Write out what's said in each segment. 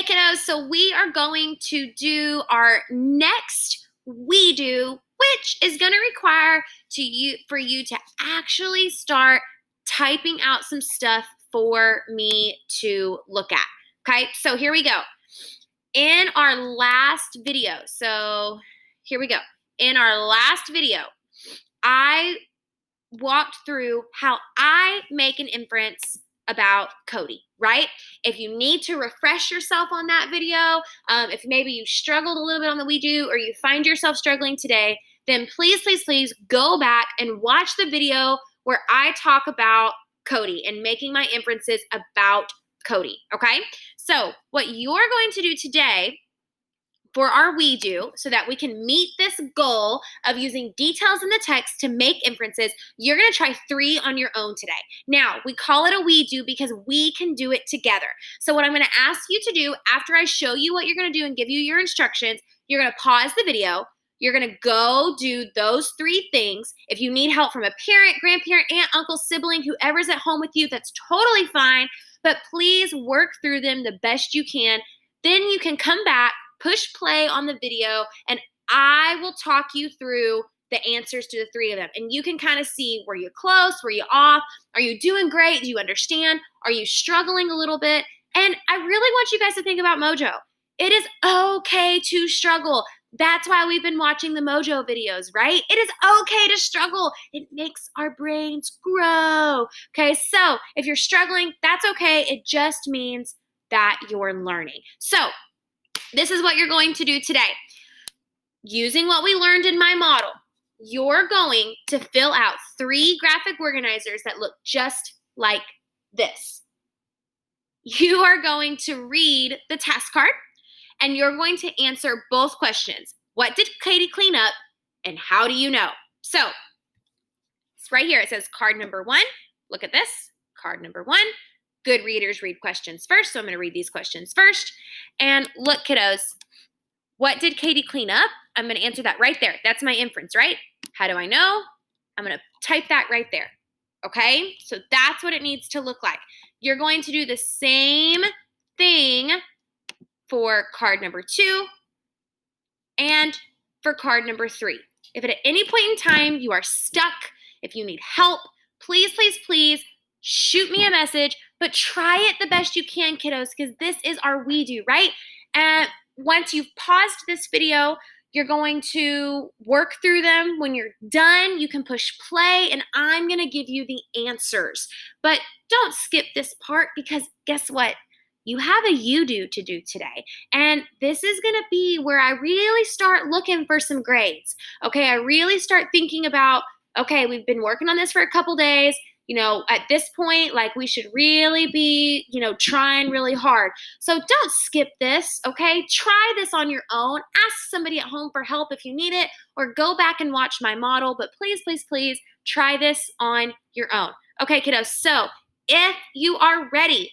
kiddos, so we are going to do our next We Do, which is going to require for you to actually start typing out some stuff for me to look at. Okay, so here we go. In our last video, In our last video, I walked through how I make an inference about Cody, right? If you need to refresh yourself on that video, if maybe you struggled a little bit on the We Do or you find yourself struggling today, then please, please, please go back and watch the video where I talk about Cody and making my inferences about Cody, okay? So what you're going to do today for our We Do, so that we can meet this goal of using details in the text to make inferences, you're going to try 3 on your own today. Now, we call it a We Do because we can do it together. So what I'm going to ask you to do after I show you what you're going to do and give you your instructions, you're going to pause the video. You're going to go do those 3 things. If you need help from a parent, grandparent, aunt, uncle, sibling, whoever's at home with you, that's totally fine. But please work through them the best you can. Then you can come back, push play on the video, and I will talk you through the answers to the 3 of them. And you can kind of see, were you close? Were you off? Are you doing great? Do you understand? Are you struggling a little bit? And I really want you guys to think about Mojo. It is okay to struggle. That's why we've been watching the Mojo videos, right? It is okay to struggle. It makes our brains grow. Okay, so if you're struggling, that's okay. It just means that you're learning. So this is what you're going to do today. Using what we learned in my model, you're going to fill out 3 graphic organizers that look just like this. You are going to read the task card, and you're going to answer both questions. What did Katie clean up, and how do you know? So it's right here. It says card number 1. Look at this. Card number 1. Good readers read questions first, so I'm going to read these questions first. And look, kiddos, what did Katie clean up? I'm going to answer that right there. That's my inference, right? How do I know? I'm going to type that right there, okay? So that's what it needs to look like. You're going to do the same thing for card number 2 and for card number 3. If at any point in time you are stuck, if you need help, please, please, please shoot me a message, but try it the best you can, kiddos, because this is our We Do, right? And once you've paused this video, you're going to work through them. When you're done, you can push play, and I'm going to give you the answers. But don't skip this part, because guess what? You have a You Do to do today. And this is going to be where I really start looking for some grades. Okay, I really start thinking about, okay, we've been working on this for a couple days. At this point, we should really be, trying really hard. So don't skip this, okay? Try this on your own. Ask somebody at home for help if you need it, or go back and watch my model. But please, please, please try this on your own. Okay, kiddos, so if you are ready,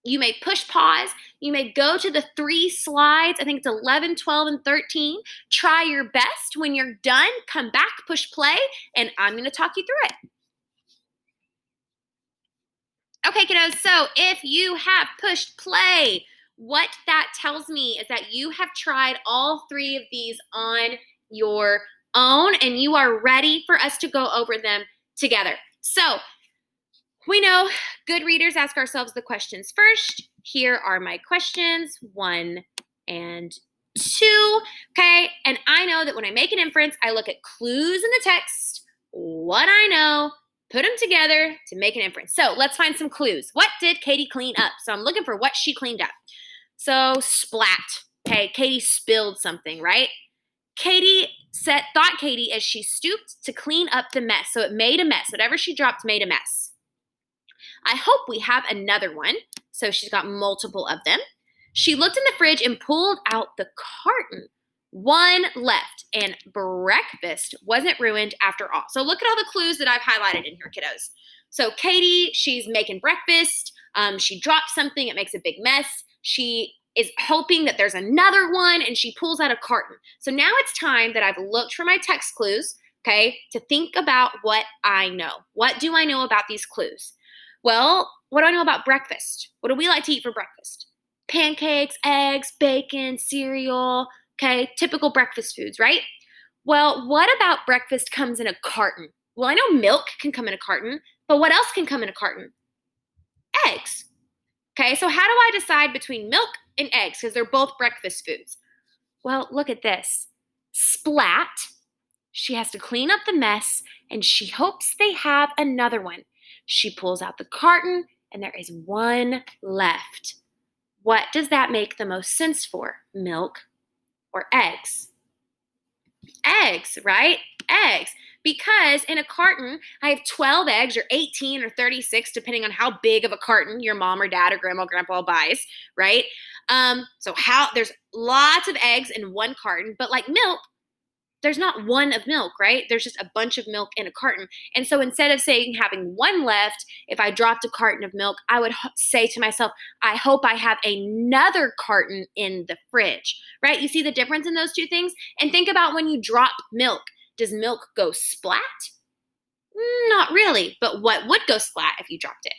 you may push pause. You may go to the 3 slides. I think it's 11, 12, and 13. Try your best. When you're done, come back, push play, and I'm going to talk you through it. Okay, kiddos, so if you have pushed play, what that tells me is that you have tried all 3 of these on your own, and you are ready for us to go over them together. So we know good readers ask ourselves the questions first. Here are my questions, 1 and 2, okay? And I know that when I make an inference, I look at clues in the text, what I know, put them together to make an inference. So let's find some clues. What did Katie clean up? So I'm looking for what she cleaned up. So splat. Okay, Katie spilled something, right? Thought Katie as she stooped to clean up the mess. So it made a mess. Whatever she dropped made a mess. I hope we have another one. So she's got multiple of them. She looked in the fridge and pulled out the carton. 1 left, and breakfast wasn't ruined after all. So look at all the clues that I've highlighted in here, kiddos. So Katie, she's making breakfast. She dropped something. It makes a big mess. She is hoping that there's another one, and she pulls out a carton. So now it's time that I've looked for my text clues, okay, to think about what I know. What do I know about these clues? Well, what do I know about breakfast? What do we like to eat for breakfast? pancakes, eggs, bacon, cereal, okay? Typical breakfast foods, right? Well, what about breakfast comes in a carton? Well, I know milk can come in a carton, but what else can come in a carton? Eggs. Okay, so how do I decide between milk and eggs? Because they're both breakfast foods. Well, look at this. Splat. She has to clean up the mess and she hopes they have another one. She pulls out the carton and there is one left. What does that make the most sense for? Milk or eggs? Eggs, right? Eggs. Because in a carton, I have 12 eggs or 18 or 36, depending on how big of a carton your mom or dad or grandma or grandpa buys, right? There's lots of eggs in one carton, but like milk, there's not one of milk, right? There's just a bunch of milk in a carton. And so instead of saying having one left, if I dropped a carton of milk, I would say to myself, I hope I have another carton in the fridge, right? You see the difference in those two things? And think about when you drop milk. Does milk go splat? Not really, but what would go splat if you dropped it?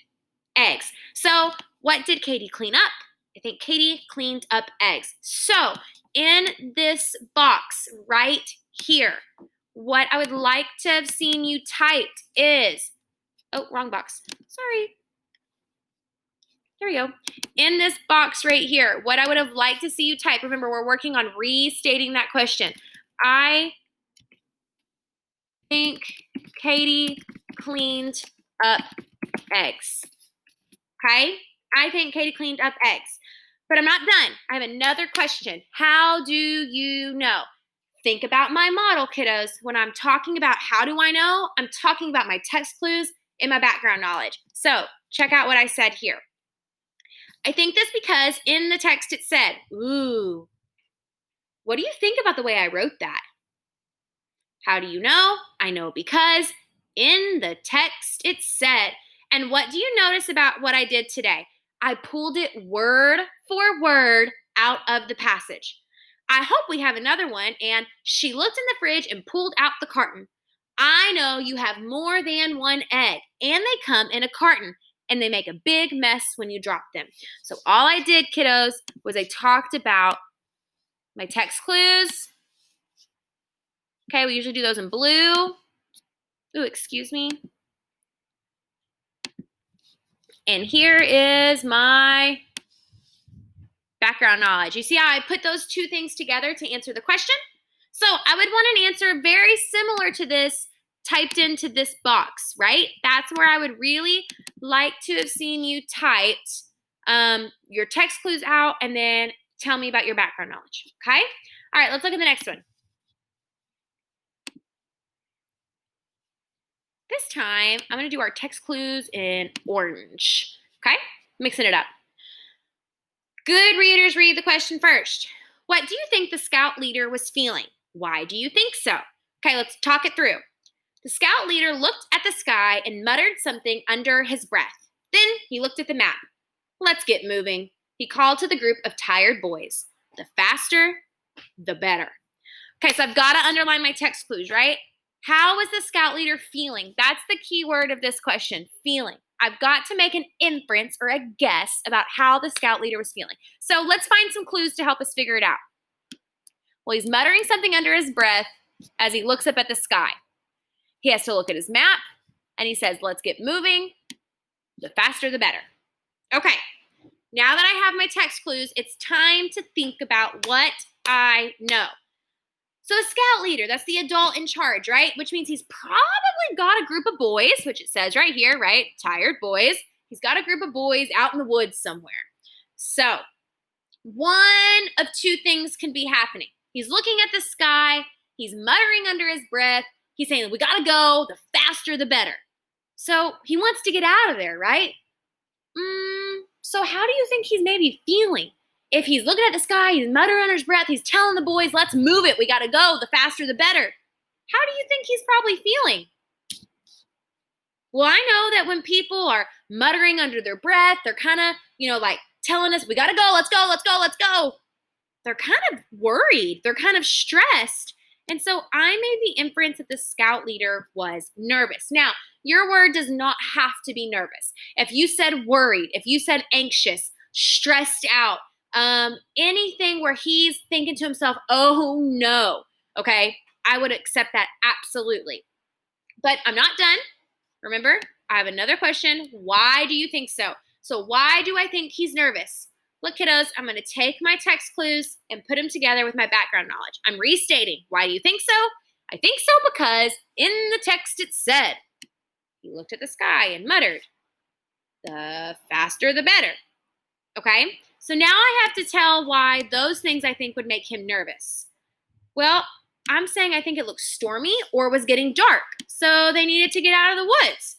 Eggs. So what did Katie clean up? I think Katie cleaned up eggs. So in this box right here, what I would like to have seen you typed is, oh, wrong box. Sorry. There we go. In this box right here, what I would have liked to see you type, remember, we're working on restating that question. I think Katie cleaned up eggs. Okay? I think Katie cleaned up eggs. But I'm not done. I have another question. How do you know? Think about my model, kiddos. When I'm talking about how do I know, I'm talking about my text clues and my background knowledge. So check out what I said here. I think this because in the text it said, ooh, what do you think about the way I wrote that? How do you know? I know because in the text it said. And what do you notice about what I did today? I pulled it word for word out of the passage. I hope we have another one. And she looked in the fridge and pulled out the carton. I know you have more than one egg, and they come in a carton, and they make a big mess when you drop them. So all I did, kiddos, was I talked about my text clues. Okay, we usually do those in blue. Ooh, excuse me. And here is my background knowledge. You see how I put those two things together to answer the question? So I would want an answer very similar to this typed into this box, right? That's where I would really like to have seen you typed your text clues out and then tell me about your background knowledge, okay? All right, let's look at the next one. This time, I'm going to do our text clues in orange, okay? Mixing it up. Good readers read the question first. What do you think the scout leader was feeling? Why do you think so? Okay, let's talk it through. The scout leader looked at the sky and muttered something under his breath. Then he looked at the map. Let's get moving. He called to the group of tired boys. The faster, the better. Okay, so I've got to underline my text clues, right? How was the scout leader feeling? That's the key word of this question, feeling. I've got to make an inference or a guess about how the scout leader was feeling. So let's find some clues to help us figure it out. Well, he's muttering something under his breath as he looks up at the sky. He has to look at his map, and he says, let's get moving. The faster, the better. Okay, now that I have my text clues, it's time to think about what I know. So a scout leader, that's the adult in charge, right? Which means he's probably got a group of boys, which it says right here, right? Tired boys. He's got a group of boys out in the woods somewhere. So one of two things can be happening. He's looking at the sky. He's muttering under his breath. He's saying, we got to go. The faster, the better. So he wants to get out of there, right? So how do you think he's maybe feeling? If he's looking at the sky, he's muttering under his breath, he's telling the boys, let's move it, we gotta go, the faster the better. How do you think he's probably feeling? Well, I know that when people are muttering under their breath, they're kind of, like telling us, we gotta go, let's go, let's go, let's go. They're kind of worried, they're kind of stressed. And so I made the inference that the scout leader was nervous. Now, your word does not have to be nervous. If you said worried, if you said anxious, stressed out, anything where he's thinking to himself, oh no, okay, I would accept that absolutely. But I'm not done. Remember, I have another question. Why do you think so? So why do I think he's nervous? Look, kiddos, I'm going to take my text clues and put them together with my background knowledge. I'm restating. Why do you think so? I think so because in the text it said, he looked at the sky and muttered, the faster the better. Okay? So now I have to tell why those things I think would make him nervous. Well, I'm saying I think it looked stormy or was getting dark, so they needed to get out of the woods,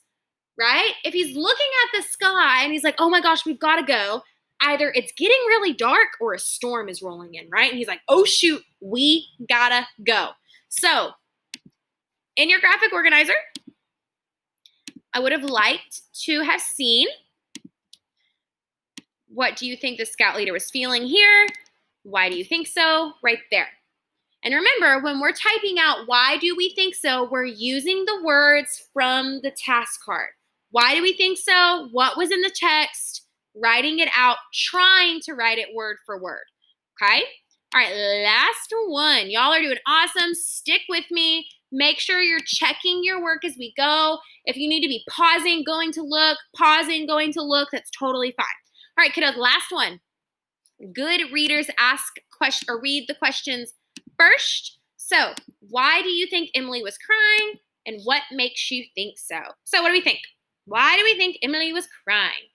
right? If he's looking at the sky and he's like, oh my gosh, we've got to go, either it's getting really dark or a storm is rolling in, right? And he's like, oh shoot, we gotta go. So in your graphic organizer, I would have liked to have seen, what do you think the scout leader was feeling here? Why do you think so? Right there. And remember, when we're typing out why do we think so, we're using the words from the task card. Why do we think so? What was in the text? Writing it out, trying to write it word for word. Okay? All right, last one. Y'all are doing awesome. Stick with me. Make sure you're checking your work as we go. If you need to be pausing, going to look, pausing, going to look, that's totally fine. All right, kiddos, last one. Good readers ask questions or read the questions first. So, why do you think Emily was crying? And what makes you think so? So, what do we think? Why do we think Emily was crying?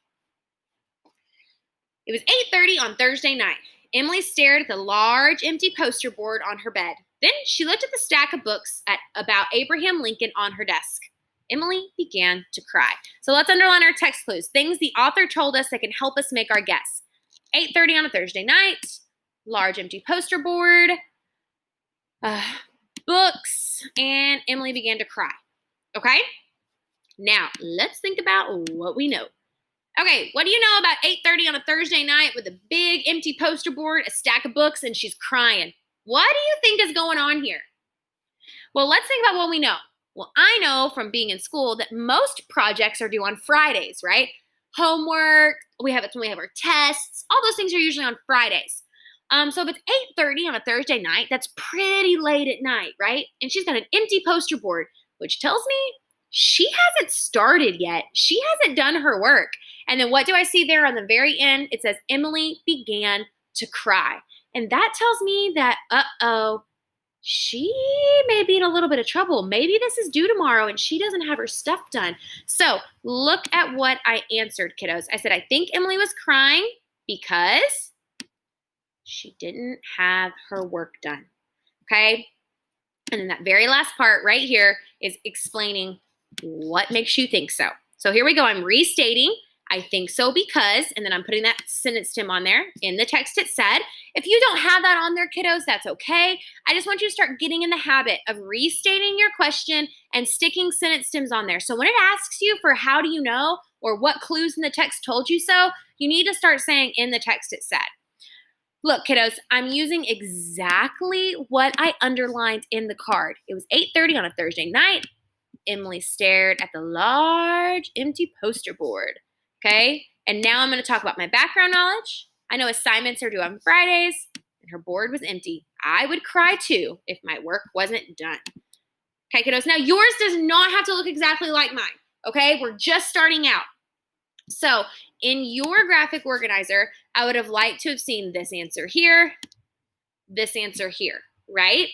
It was 8:30 on Thursday night. Emily stared at the large empty poster board on her bed. Then she looked at the stack of books about Abraham Lincoln on her desk. Emily began to cry. So let's underline our text clues. Things the author told us that can help us make our guess. 8:30 on a Thursday night, large empty poster board, books, and Emily began to cry. Okay? Now, let's think about what we know. Okay, what do you know about 8:30 on a Thursday night with a big empty poster board, a stack of books, and she's crying? What do you think is going on here? Well, let's think about what we know. Well, I know from being in school that most projects are due on Fridays, right? Homework, we have our tests, all those things are usually on Fridays. So if it's 8:30 on a Thursday night, that's pretty late at night, right? And she's got an empty poster board, which tells me she hasn't started yet. She hasn't done her work. And then what do I see there on the very end? It says Emily began to cry. And that tells me that, she may be in a little bit of trouble. Maybe this is due tomorrow and she doesn't have her stuff done. So look at what I answered, kiddos. I said, I think Emily was crying because she didn't have her work done. Okay? And then that very last part right here is explaining what makes you think so. So here we go. I'm restating. I think so because, and then I'm putting that sentence stem on there. In the text it said. If you don't have that on there, kiddos, that's okay. I just want you to start getting in the habit of restating your question and sticking sentence stems on there. So when it asks you for how do you know or what clues in the text told you so, you need to start saying in the text it said. Look, kiddos, I'm using exactly what I underlined in the card. It was 8:30 on a Thursday night. Emily stared at the large empty poster board. Okay, and now I'm going to talk about my background knowledge. I know assignments are due on Fridays, and her board was empty. I would cry too if my work wasn't done. Okay, kiddos, now yours does not have to look exactly like mine. Okay, we're just starting out. So in your graphic organizer, I would have liked to have seen this answer here, right?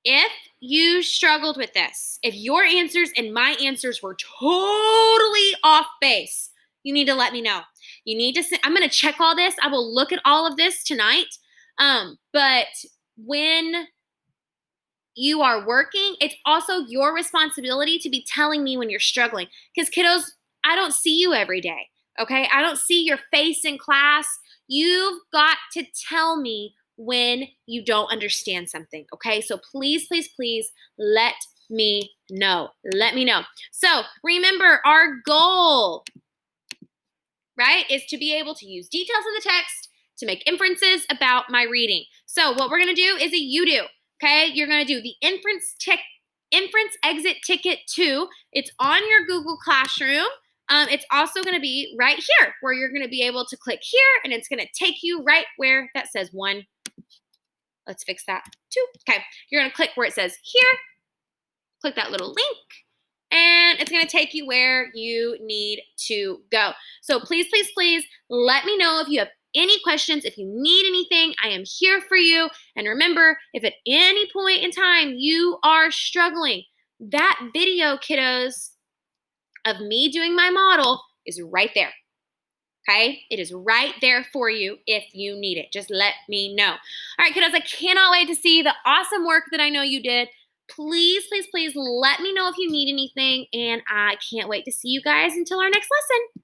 If you struggled with this, if your answers and my answers were totally off base, you need to let me know. You need to, I'm going to check all this. I will look at all of this tonight. But when you are working, it's also your responsibility to be telling me when you're struggling. Because kiddos, I don't see you every day, okay? I don't see your face in class. You've got to tell me when you don't understand something, okay? So please, please, please let me know. Let me know. So remember, our goal, right, is to be able to use details in the text to make inferences about my reading. So what we're going to do is a you do, okay? You're going to do the inference exit ticket 2. It's on your Google Classroom. It's also going to be right here where you're going to be able to click here and it's going to take you right where that says 1. Let's fix that. 2. Okay. You're going to click where it says here. Click that little link. And it's going to take you where you need to go. So please, please, please let me know if you have any questions. If you need anything, I am here for you. And remember, if at any point in time you are struggling, that video, kiddos, of me doing my model is right there. Okay? It is right there for you if you need it. Just let me know. All right, kiddos, I cannot wait to see the awesome work that I know you did. Please, please, please let me know if you need anything, and I can't wait to see you guys until our next lesson.